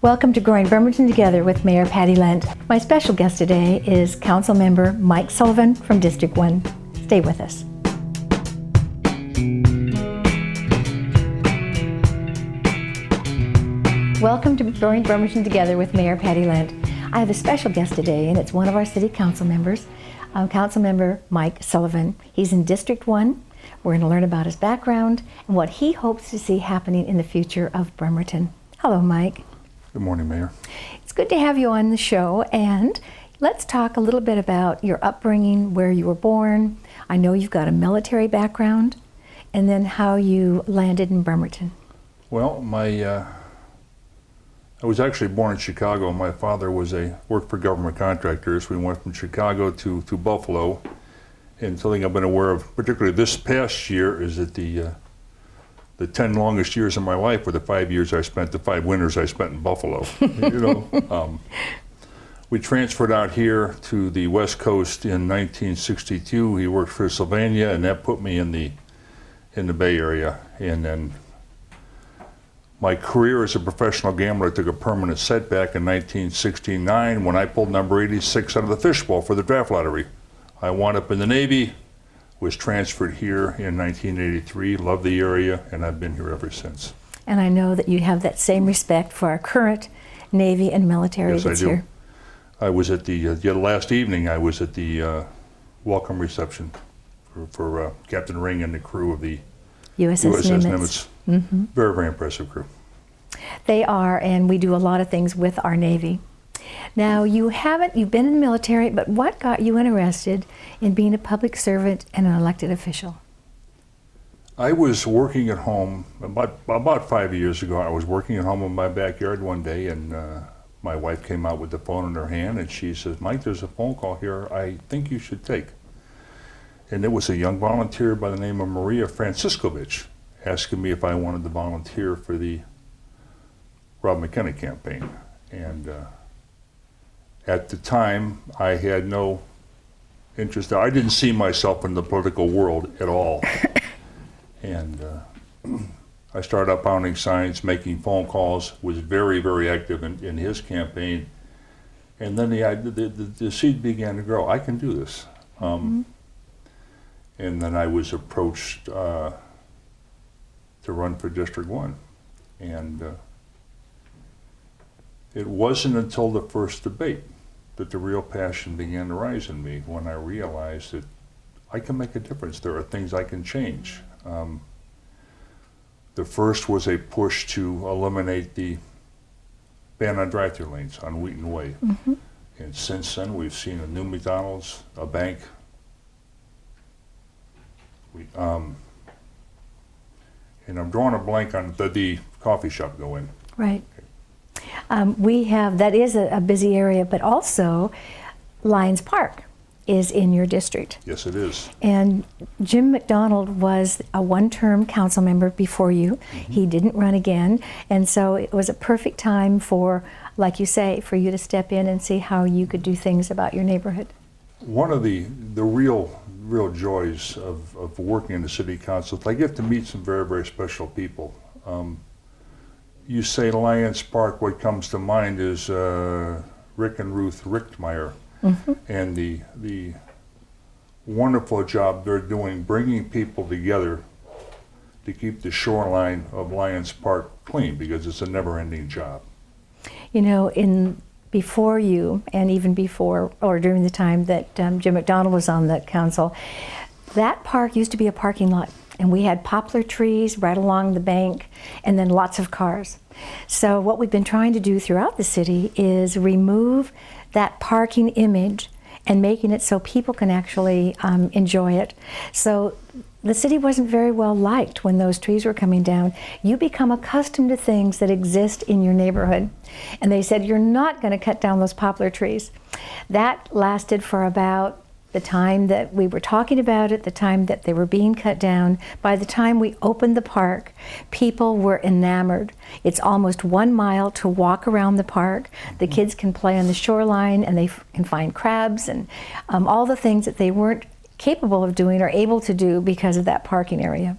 Welcome to Growing Bremerton Together with Mayor Patty Lent. My special guest today is Councilmember Mike Sullivan from District 1. Stay with us. Welcome to Growing Bremerton Together with Mayor Patty Lent. I have a special guest today, and it's one of our city council members, Councilmember Mike Sullivan. He's in District 1. We're going to learn about his background and what he hopes to see happening in the future of Bremerton. Hello, Mike. Good morning, Mayor. It's good to have you on the show, and let's talk a little bit about your upbringing, where you were born. I know you've got a military background, and then how you landed in Bremerton. Well, I was actually born in Chicago. My father worked for government contractors. We went from Chicago to Buffalo, and something I've been aware of, particularly this past year, is that the 10 longest years of my life were the 5 winters I spent in Buffalo. We transferred out here to the West Coast in 1962. He worked for Sylvania, and that put me in the Bay Area. And then my career as a professional gambler took a permanent setback in 1969 when I pulled number 86 out of the fishbowl for the draft lottery. I wound up in the Navy, was transferred here in 1983, loved the area, and I've been here ever since. And I know that you have that same respect for our current Navy and military that's here. Yes, I do. I was at the last evening, I was at the welcome reception for Captain Ring and the crew of the USS Nimitz. Mm-hmm. Very, very impressive crew. They are, and we do a lot of things with our Navy. Now, you've been in the military, but what got you interested in being a public servant and an elected official? I was working at home, about 5 years ago, I was working at home in my backyard one day, and my wife came out with the phone in her hand, and she says, "Mike, there's a phone call here I think you should take." And it was a young volunteer by the name of Maria Franciscovich asking me if I wanted to volunteer for the Rob McKenna campaign. And at the time, I had no interest. I didn't see myself in the political world at all. And I started out pounding signs, making phone calls, was very, very active in his campaign. And then the seed began to grow. I can do this. And then I was approached to run for District 1. And it wasn't until the first debate that the real passion began to rise in me, when I realized that I can make a difference. There are things I can change. The first was a push to eliminate the ban on drive-through lanes on Wheaton Way. Mm-hmm. And since then, we've seen a new McDonald's, a bank. And I'm drawing a blank on the coffee shop go in. Right. That is a busy area, but also Lyons Park is in your district. Yes, it is. And Jim McDonald was a one-term council member before you. Mm-hmm. He didn't run again, and so it was a perfect time for, like you say, for you to step in and see how you could do things about your neighborhood. One of the real joys of working in the city council is I get to meet some very, very special people. You say Lyons Park, what comes to mind is Rick and Ruth Richtmeyer. Mm-hmm. And the wonderful job they're doing bringing people together to keep the shoreline of Lyons Park clean, because it's a never-ending job. You know, before you, and even before or during the time that Jim McDonald was on the council, that park used to be a parking lot. And we had poplar trees right along the bank, and then lots of cars. So what we've been trying to do throughout the city is remove that parking image and making it so people can actually enjoy it. So the city wasn't very well liked when those trees were coming down. You become accustomed to things that exist in your neighborhood. And they said, "You're not going to cut down those poplar trees." That lasted for about the time that we were talking about it, the time that they were being cut down. By the time we opened the park, people were enamored. It's almost 1 mile to walk around the park. The kids can play on the shoreline, and they can find crabs and all the things that they weren't capable of doing or able to do because of that parking area.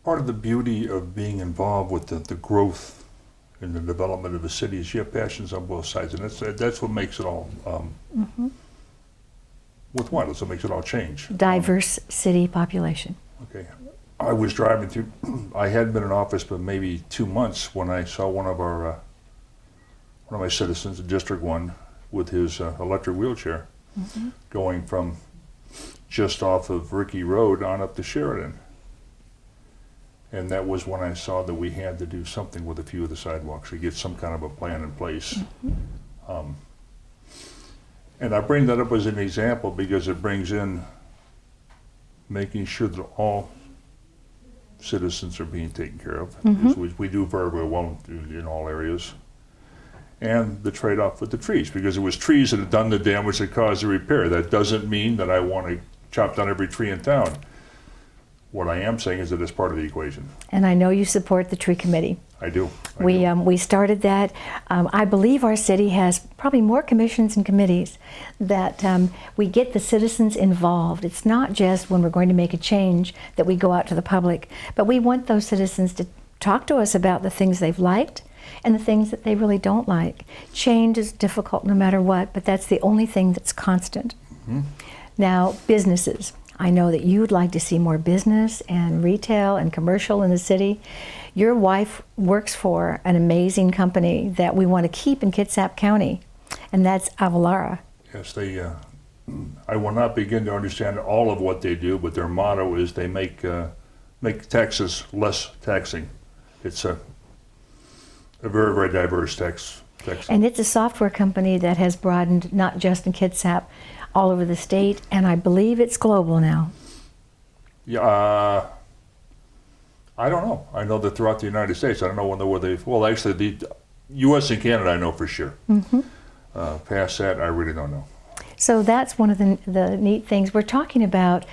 Part of the beauty of being involved with the growth in the development of the city is you have passions on both sides, and that's what makes it all worthwhile. That's what makes it all change. Diverse city population. Okay. I was driving through, I hadn't been in office but maybe 2 months when I saw one of my citizens, District 1, with his electric wheelchair going from just off of Rickey Road on up to Sheridan. And that was when I saw that we had to do something with a few of the sidewalks to get some kind of a plan in place. And I bring that up as an example because it brings in making sure that all citizens are being taken care of, which we do very, very well in all areas. And the trade-off with the trees, because it was trees that had done the damage that caused the repair. That doesn't mean that I want to chop down every tree in town. What I am saying is that it's part of the equation. And I know you support the tree committee. I do. We started that. I believe our city has probably more commissions and committees that we get the citizens involved. It's not just when we're going to make a change that we go out to the public, but we want those citizens to talk to us about the things they've liked and the things that they really don't like. Change is difficult no matter what, but that's the only thing that's constant. Now, businesses. I know that you'd like to see more business and retail and commercial in the city. Your wife works for an amazing company that we want to keep in Kitsap County, and that's Avalara. Yes, I will not begin to understand all of what they do, but their motto is they make taxes less taxing. It's a very, very diverse tax. And it's a software company that has broadened not just in Kitsap, all over the state, and I believe it's global now. Yeah, I don't know. I know that throughout the United States. I don't know where they. Well, actually, the U.S. and Canada, I know for sure. Past that, I really don't know. So that's one of the neat things. We're talking about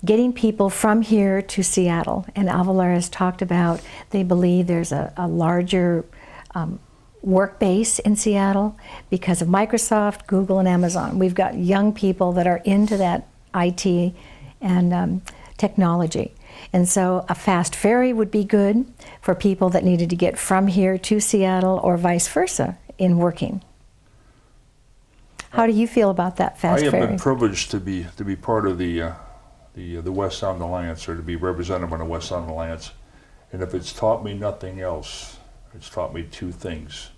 getting people from here to Seattle, and Avalara has talked about they believe there's a larger work base in Seattle because of Microsoft, Google, and Amazon. We've got young people that are into that IT and technology. And so a fast ferry would be good for people that needed to get from here to Seattle or vice versa in working. How do you feel about that fast ferry? I have been privileged to be part of the West Sound Alliance, or to be represented on the West Sound Alliance. And if it's taught me nothing else, it's taught me two things.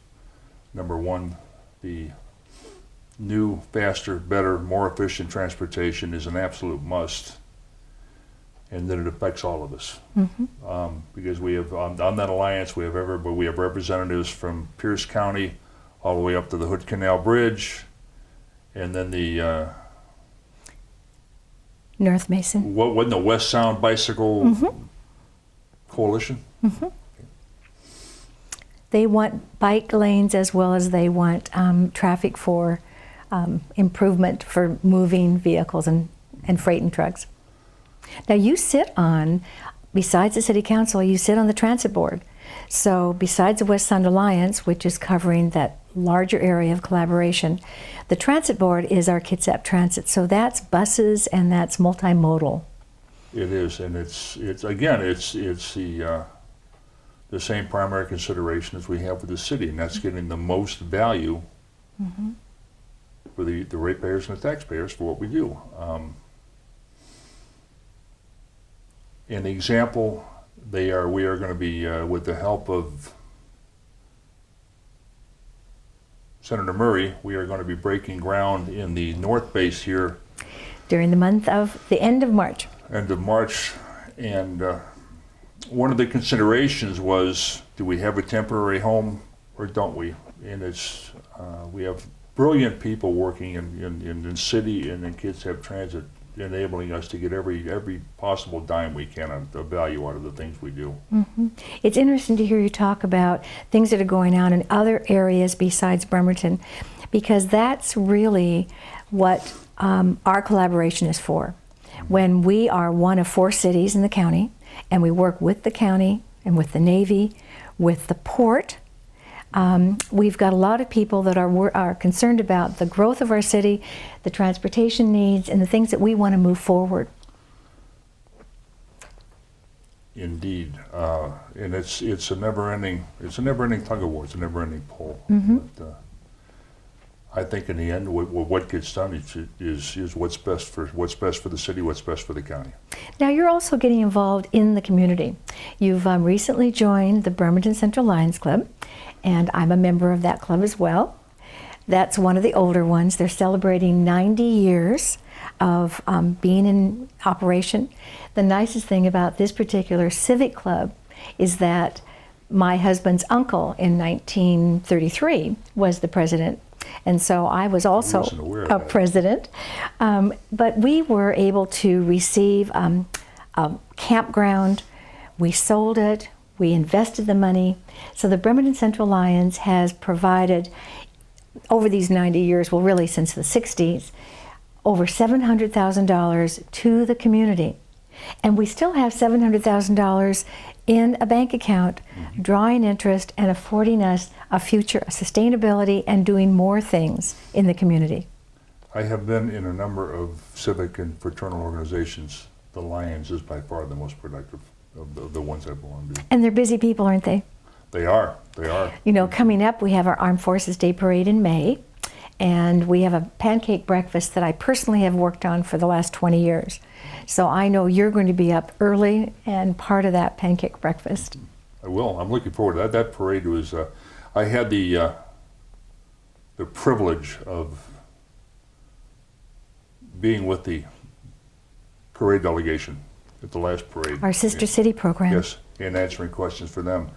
Number one, the new, faster, better, more efficient transportation is an absolute must, and that it affects all of us. Because we have, on that alliance, we have representatives from Pierce County all the way up to the Hood Canal Bridge, and then the North Mason. What wasn't the West Sound Bicycle Coalition? They want bike lanes as well as they want traffic for improvement for moving vehicles and freight and trucks. Now you sit on, besides the City Council, you sit on the Transit Board. So besides the West Sound Alliance, which is covering that larger area of collaboration, the Transit Board is our Kitsap Transit. So that's buses and that's multimodal. It is, and it's the same primary consideration as we have with the city, and that's getting the most value for the ratepayers and the taxpayers for what we do. An example, we are going to be, with the help of Senator Murray, we are going to be breaking ground in the north base here. During the end of March. End of March, and one of the considerations was, do we have a temporary home or don't we? And it's, we have brilliant people working in the city and in Kitsap Transit, enabling us to get every possible dime we can of value out of the things we do. It's interesting to hear you talk about things that are going on in other areas besides Bremerton, because that's really what our collaboration is for. When we are one of 4 cities in the county, and we work with the county and with the Navy, with the port, we've got a lot of people that are concerned about the growth of our city, the transportation needs, and the things that we want to move forward. Indeed, and it's a never-ending tug of war. It's a never-ending pull. Mm-hmm. But, I think in the end, what gets done is what's best for the city, what's best for the county. Now you're also getting involved in the community. You've recently joined the Bremerton Central Lions Club, and I'm a member of that club as well. That's one of the older ones. They're celebrating 90 years of being in operation. The nicest thing about this particular civic club is that my husband's uncle in 1933 was the president. And so I was also a president. But we were able to receive a campground. We sold it. We invested the money. So the Bremerton Central Lions has provided, over these 90 years, well, really since the 60s, over $700,000 to the community. And we still have $700,000 in a bank account, drawing interest and affording us a future, a sustainability, and doing more things in the community. I have been in a number of civic and fraternal organizations. The Lions is by far the most productive of the ones I belong to. And they're busy people, aren't they? They are. You know, coming up, we have our Armed Forces Day Parade in May, and we have a pancake breakfast that I personally have worked on for the last 20 years. So I know you're going to be up early and part of that pancake breakfast. I will. I'm looking forward to that. That parade was, I had the privilege of being with the parade delegation at the last parade. Our Sister City program. Yes, and answering questions for them.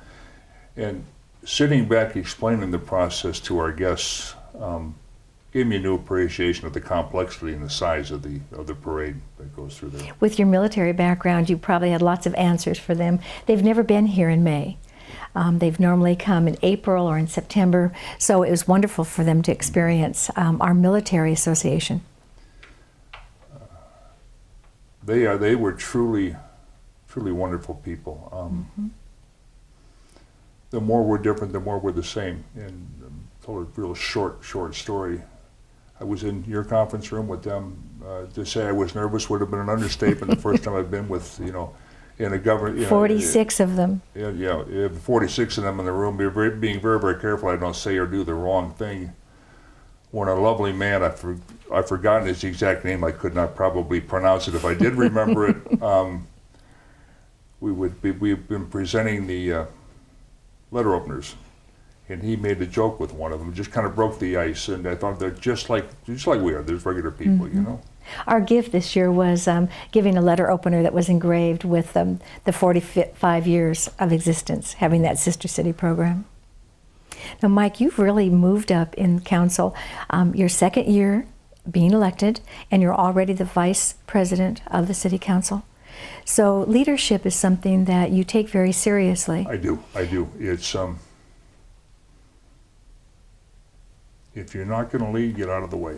And sitting back explaining the process to our guests gave me a new appreciation of the complexity and the size of the parade that goes through there. With your military background, you probably had lots of answers for them. They've never been here in May. They've normally come in April or in September, so it was wonderful for them to experience our military association. They were truly wonderful people. The more we're different, the more we're the same. And told a real short story. I was in your conference room with them. To say I was nervous would have been an understatement. The first time I've been with, in a government. 46 of them. Yeah, 46 of them in the room. Being very, very careful I don't say or do the wrong thing. When a lovely man, I've forgotten his exact name. I could not probably pronounce it if I did remember it. We've been presenting the letter openers. And he made a joke with one of them, just kind of broke the ice. And I thought they're just like we are. There's regular people, Our gift this year was giving a letter opener that was engraved with the 45 years of existence, having that Sister City program. Now, Mike, you've really moved up in council. Your second year being elected, and you're already the vice president of the city council. So leadership is something that you take very seriously. I do. It's if you're not going to lead, get out of the way.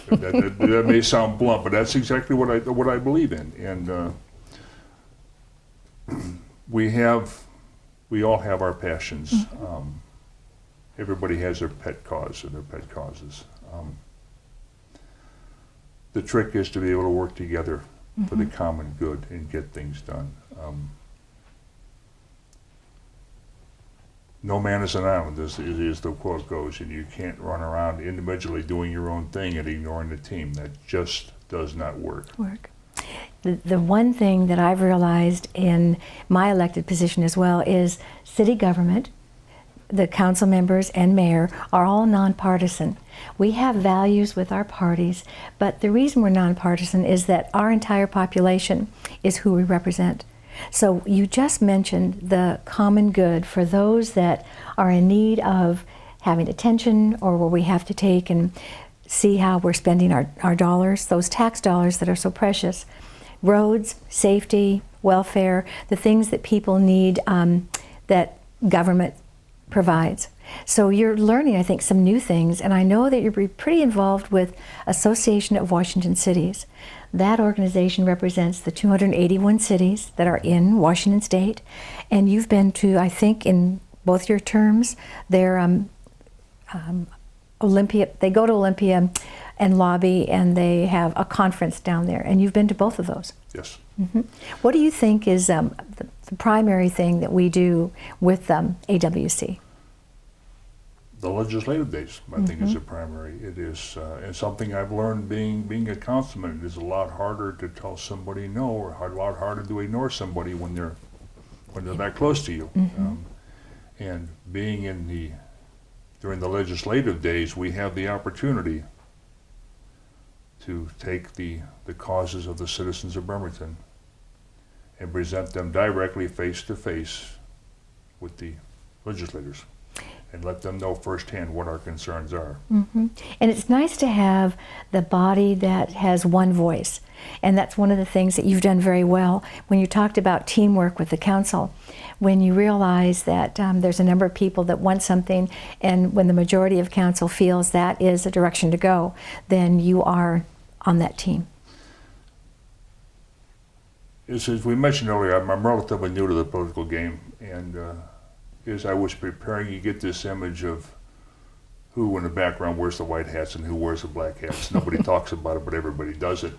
That may sound blunt, but that's exactly what I believe in. And we all have our passions. Everybody has their pet cause or their pet causes. The trick is to be able to work together for the common good and get things done. No man is an island, as the quote goes, and you can't run around individually doing your own thing and ignoring the team. That just does not work. The one thing that I've realized in my elected position as well is city government, the council members and mayor are all nonpartisan. We have values with our parties, but the reason we're nonpartisan is that our entire population is who we represent. So you just mentioned the common good for those that are in need of having attention, or where we have to take and see how we're spending our dollars, those tax dollars that are so precious. Roads, safety, welfare, the things that people need that government provides. So you're learning, I think, some new things, and I know that you're pretty involved with Association of Washington Cities. That organization represents the 281 cities that are in Washington State, and you've been to, I think, in both your terms, their Olympia. They go to Olympia and lobby, and they have a conference down there, and you've been to both of those. Yes. What do you think is the primary thing that we do with AWC? The legislative days, I think, is a primary. It is, and something I've learned being a councilman. It is a lot harder to tell somebody no, or a lot harder to ignore somebody when they're that close to you. And being during the legislative days, we have the opportunity to take the causes of the citizens of Bremerton and present them directly face to face with the legislators, and let them know firsthand what our concerns are. And it's nice to have the body that has one voice. And that's one of the things that you've done very well when you talked about teamwork with the council. When you realize that there's a number of people that want something, and when the majority of council feels that is a direction to go, then you are on that team. As we mentioned earlier, I'm relatively new to the political game, and as I was preparing, you get this image of who in the background wears the white hats and who wears the black hats. Nobody talks about it, but everybody does it.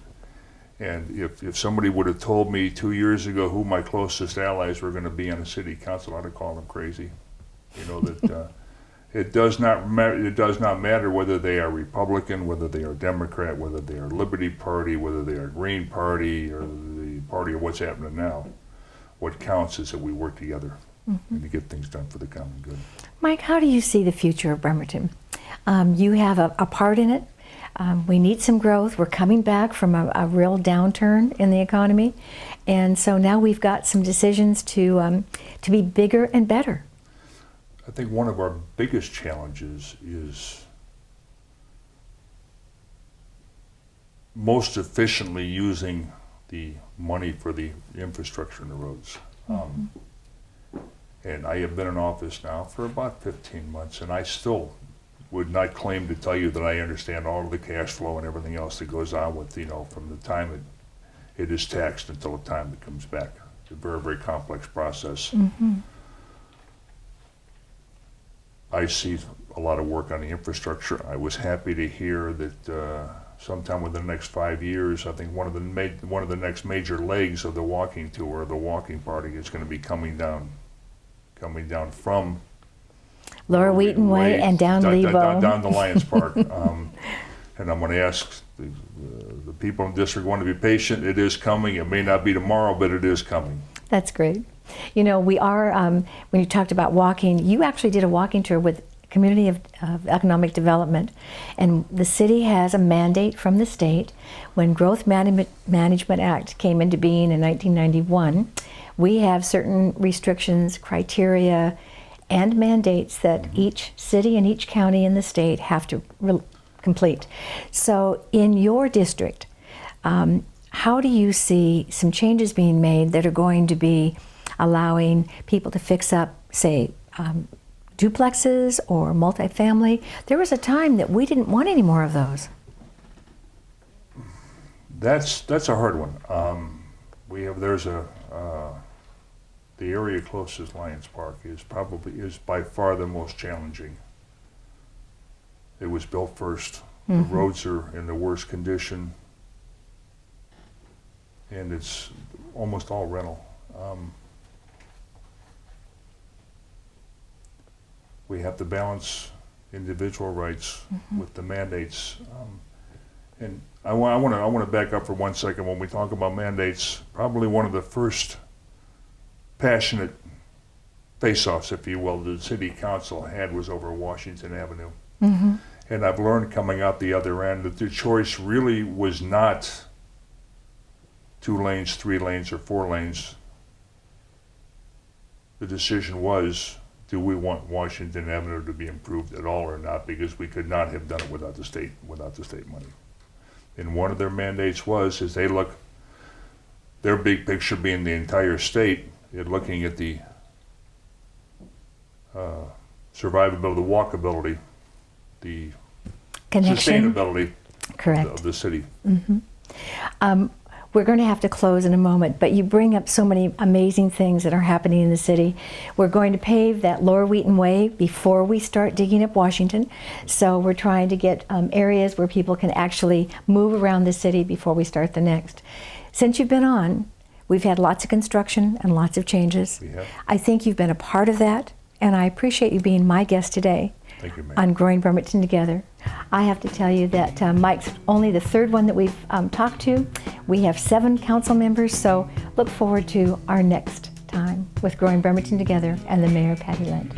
And if somebody would have told me 2 years ago who my closest allies were going to be on the city council, I'd have called them crazy. You know, that it does not matter whether they are Republican, whether they are Democrat, whether they are Liberty Party, whether they are Green Party, or the party of what's happening now. What counts is that we work together and to get things done for the common good. Mike, how do you see the future of Bremerton? You have a part in it. We need some growth. We're coming back from a real downturn in the economy. And so now we've got some decisions to be bigger and better. I think one of our biggest challenges is most efficiently using the money for the infrastructure and the roads. And I have been in office now for about 15 months, and I still would not claim to tell you that I understand all of the cash flow and everything else that goes on with, from the time it is taxed until the time it comes back. It's a very, very complex process. I see a lot of work on the infrastructure. I was happy to hear that sometime within the next 5 years, I think one of the next major legs of the walking tour, the walking party, is going to be coming down from Laura Wheaton Way and down Lebo. Down to Lyons Park. And I'm going to ask the people in the district want to be patient. It is coming. It may not be tomorrow, but it is coming. That's great. We are, when you talked about walking, you actually did a walking tour with Community of Economic Development. And the city has a mandate from the state. When Growth Management Act came into being in 1991, we have certain restrictions, criteria, and mandates that each city and each county in the state have to complete. So in your district, how do you see some changes being made that are going to be allowing people to fix up, say, duplexes or multifamily? There was a time that we didn't want any more of those. That's a hard one. The area closest Lyons Park is by far the most challenging. It was built first. The roads are in the worst condition, and it's almost all rental. We have to balance individual rights with the mandates. And I want to back up for 1 second. When we talk about mandates, probably one of the first passionate face-offs, if you will, the city council had was over Washington Avenue. And I've learned coming out the other end that the choice really was not 2 lanes, 3 lanes, or 4 lanes. The decision was, do we want Washington Avenue to be improved at all or not? Because we could not have done it without the state money. And one of their mandates is they look, their big picture being the entire state, they're looking at the survivability, the walkability, the Connection. sustainability Correct. of the city. We're going to have to close in a moment, but you bring up so many amazing things that are happening in the city. We're going to pave that Laura Wheaton Way before we start digging up Washington. So we're trying to get areas where people can actually move around the city before we start the next. Since you've been on, we've had lots of construction and lots of changes. We have. I think you've been a part of that, and I appreciate you being my guest today. Thank you, Mayor. On Growing Bremerton Together. I have to tell you that Mike's only the third one that we've talked to. We have 7 council members, so look forward to our next time with Growing Bremerton Together and the Mayor, Patty Lent.